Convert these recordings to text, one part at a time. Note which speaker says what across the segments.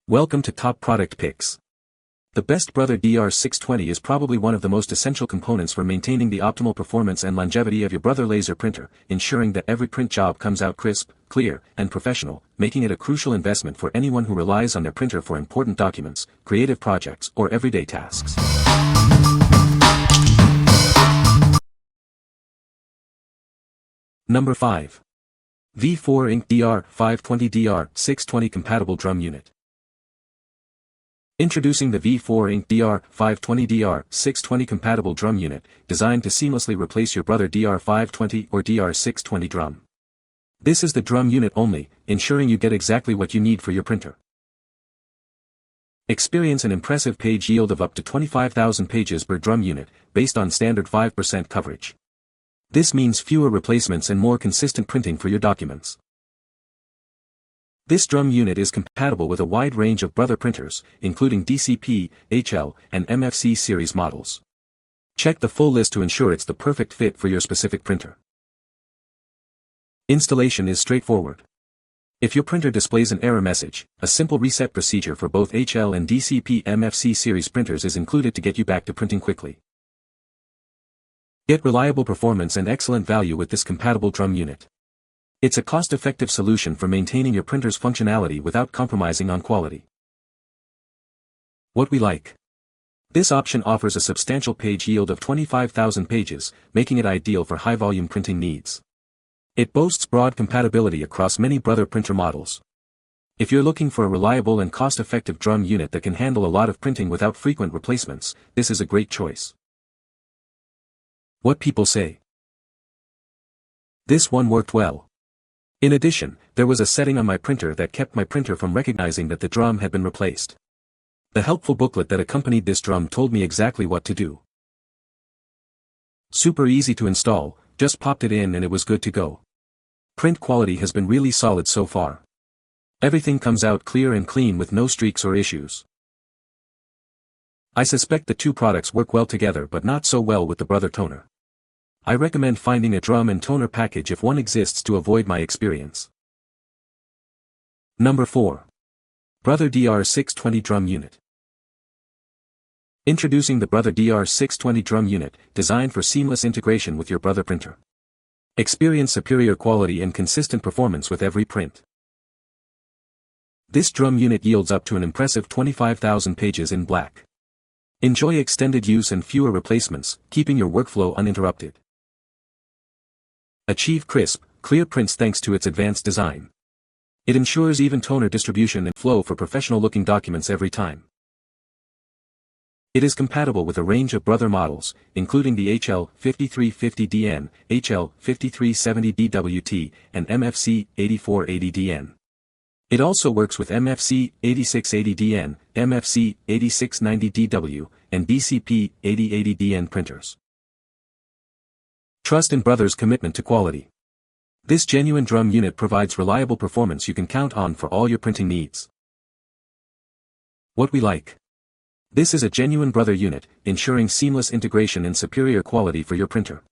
Speaker 1: Welcome to Top Product Picks. The best Brother DR620 is probably one of the most essential components for maintaining the optimal performance and longevity of your Brother laser printer, ensuring that every print job comes out crisp, clear, and professional, making it a crucial investment for anyone who relies on their printer for important documents, creative projects, or everyday tasks. Number 5. V4 Ink DR520 DR620 Compatible Drum Unit. Introducing the V4 Ink DR520 DR620 Compatible Drum Unit, designed to seamlessly replace your Brother DR520 or DR620 drum. This is the drum unit only, ensuring you get exactly what you need for your printer. Experience an impressive page yield of up to 25,000 pages per drum unit, based on standard 5% coverage. This means fewer replacements and more consistent printing for your documents. This drum unit is compatible with a wide range of Brother printers, including DCP, HL, and MFC series models. Check the full list to ensure it's the perfect fit for your specific printer. Installation is straightforward. If your printer displays an error message, a simple reset procedure for both HL and DCP MFC series printers is included to get you back to printing quickly. Get reliable performance and excellent value with this compatible drum unit. It's a cost-effective solution for maintaining your printer's functionality without compromising on quality. What we like. This option offers a substantial page yield of 25,000 pages, making it ideal for high-volume printing needs. It boasts broad compatibility across many Brother printer models. If you're looking for a reliable and cost-effective drum unit that can handle a lot of printing without frequent replacements, this is a great choice. What people say. This one worked well. In addition, there was a setting on my printer that kept my printer from recognizing that the drum had been replaced. The helpful booklet that accompanied this drum told me exactly what to do. Super easy to install, just popped it in and it was good to go. Print quality has been really solid so far. Everything comes out clear and clean with no streaks or issues. I suspect the two products work well together but not so well with the Brother toner. I recommend finding a drum and toner package if one exists to avoid my experience. Number 4. Brother DR620 Drum Unit. Introducing the Brother DR620 Drum Unit, designed for seamless integration with your Brother printer. Experience superior quality and consistent performance with every print. This drum unit yields up to an impressive 25,000 pages in black. Enjoy extended use and fewer replacements, keeping your workflow uninterrupted. Achieve crisp, clear prints thanks to its advanced design. It ensures even toner distribution and flow for professional-looking documents every time. It is compatible with a range of Brother models, including the HL5350DN, HL5370DWT, and MFC 8480DN. It also works with MFC 8680DN, MFC 8690DW, and DCP 8080DN printers. Trust in Brother's commitment to quality. This genuine drum unit provides reliable performance you can count on for all your printing needs. What we like. This is a genuine Brother unit, ensuring seamless integration and superior quality for your printer.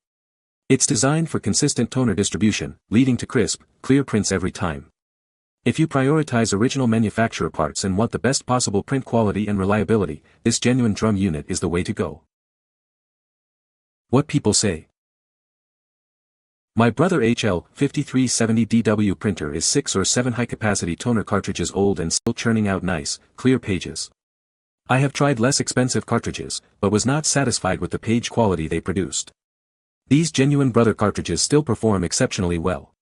Speaker 1: It's designed for consistent toner distribution, leading to crisp, clear prints every time. If you prioritize original manufacturer parts and want the best possible print quality and reliability, this genuine drum unit is the way to go. What people say. My Brother HL5370DW printer is 6 or 7 high-capacity toner cartridges old and still churning out nice, clear pages. I have tried less expensive cartridges, but was not satisfied with the page quality they produced. These genuine Brother cartridges still perform exceptionally well.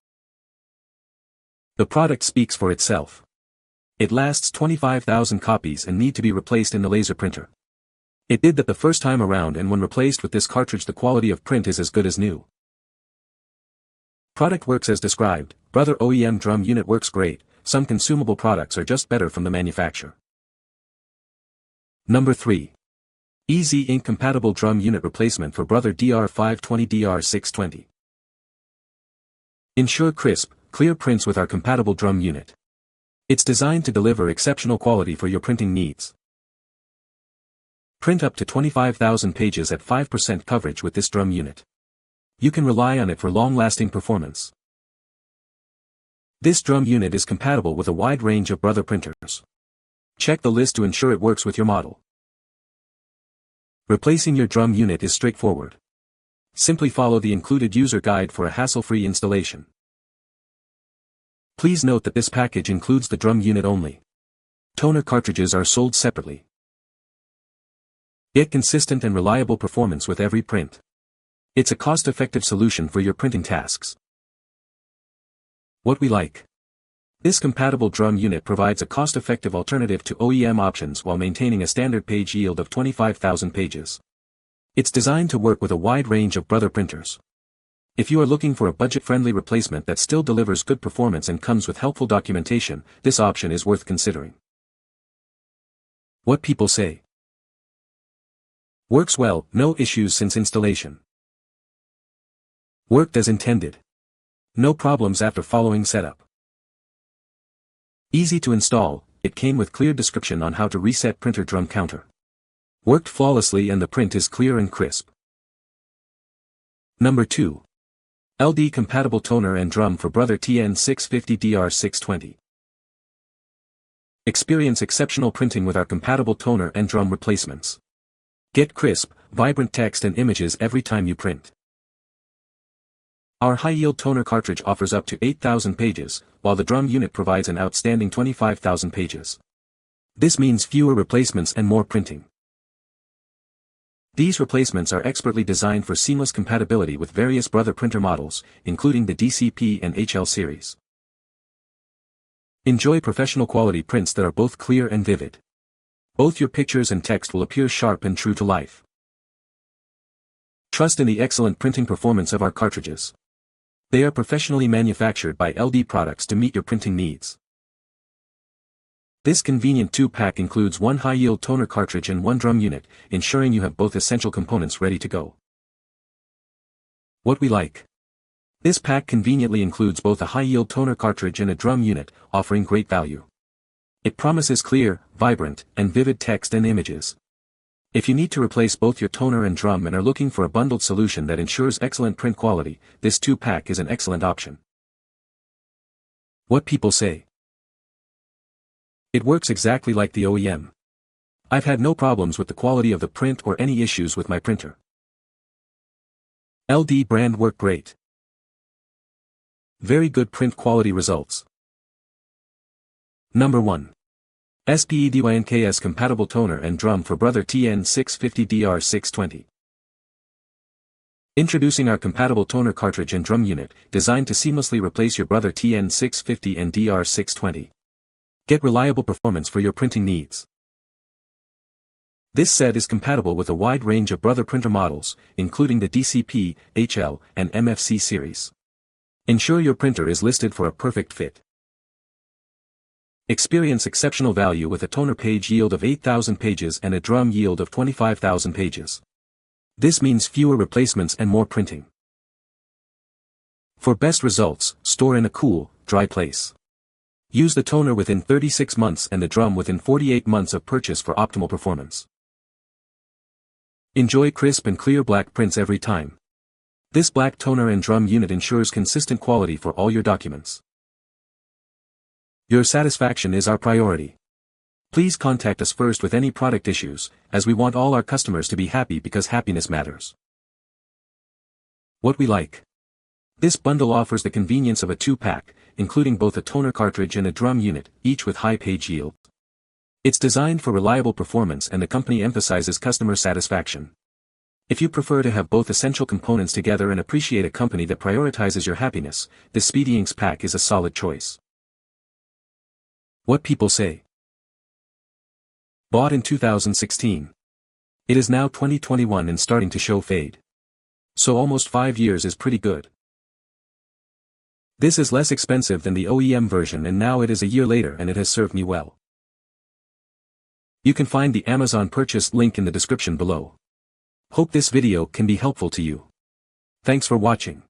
Speaker 1: The product speaks for itself. It lasts 25,000 copies and need to be replaced in the laser printer. It did that the first time around, and when replaced with this cartridge the quality of print is as good as new. Product works as described. Brother OEM drum unit works great, some consumable products are just better from the manufacturer. Number 3. Easy Ink Compatible Drum Unit Replacement for Brother DR520 DR620. Ensure crisp, clear prints with our compatible drum unit. It's designed to deliver exceptional quality for your printing needs. Print up to 25,000 pages at 5% coverage with this drum unit. You can rely on it for long-lasting performance. This drum unit is compatible with a wide range of Brother printers. Check the list to ensure it works with your model. Replacing your drum unit is straightforward. Simply follow the included user guide for a hassle-free installation. Please note that this package includes the drum unit only. Toner cartridges are sold separately. Get consistent and reliable performance with every print. It's a cost-effective solution for your printing tasks. What we like. This compatible drum unit provides a cost-effective alternative to OEM options while maintaining a standard page yield of 25,000 pages. It's designed to work with a wide range of Brother printers. If you are looking for a budget-friendly replacement that still delivers good performance and comes with helpful documentation, this option is worth considering. What people say. Works well, no issues since installation. Worked as intended. No problems after following setup. Easy to install, it came with clear description on how to reset printer drum counter. Worked flawlessly and the print is clear and crisp. Number 2. LD compatible toner and drum for Brother TN620 DR620. Experience exceptional printing with our compatible toner and drum replacements. Get crisp, vibrant text and images every time you print. Our high-yield toner cartridge offers up to 8,000 pages, while the drum unit provides an outstanding 25,000 pages. This means fewer replacements and more printing. These replacements are expertly designed for seamless compatibility with various Brother printer models, including the DCP and HL series. Enjoy professional quality prints that are both clear and vivid. Both your pictures and text will appear sharp and true to life. Trust in the excellent printing performance of our cartridges. They are professionally manufactured by LD Products to meet your printing needs. This convenient 2-pack includes one high-yield toner cartridge and one drum unit, ensuring you have both essential components ready to go. What we like. This pack conveniently includes both a high-yield toner cartridge and a drum unit, offering great value. It promises clear, vibrant, and vivid text and images. If you need to replace both your toner and drum and are looking for a bundled solution that ensures excellent print quality, this 2-pack is an excellent option. What people say. It works exactly like the OEM. I've had no problems with the quality of the print or any issues with my printer. LD brand work great. Very good print quality results. Number 1. SPEEDYINKS compatible toner and drum for Brother TN620 DR620. Introducing our compatible toner cartridge and drum unit, designed to seamlessly replace your Brother TN650 and DR620. Get reliable performance for your printing needs. This set is compatible with a wide range of Brother printer models, including the DCP, HL, and MFC series. Ensure your printer is listed for a perfect fit. Experience exceptional value with a toner page yield of 8,000 pages and a drum yield of 25,000 pages. This means fewer replacements and more printing. For best results, store in a cool, dry place. Use the toner within 36 months and the drum within 48 months of purchase for optimal performance. Enjoy crisp and clear black prints every time. This black toner and drum unit ensures consistent quality for all your documents. Your satisfaction is our priority. Please contact us first with any product issues, as we want all our customers to be happy because happiness matters. What we like. This bundle offers the convenience of a 2-pack, including both a toner cartridge and a drum unit, each with high page yield. It's designed for reliable performance and the company emphasizes customer satisfaction. If you prefer to have both essential components together and appreciate a company that prioritizes your happiness, this SPEEDYINKS pack is a solid choice. What people say. Bought in 2016. It is now 2021 and starting to show fade. So almost 5 years is pretty good. This is less expensive than the OEM version and now it is a year later and it has served me well. You can find the Amazon purchase link in the description below. Hope this video can be helpful to you. Thanks for watching.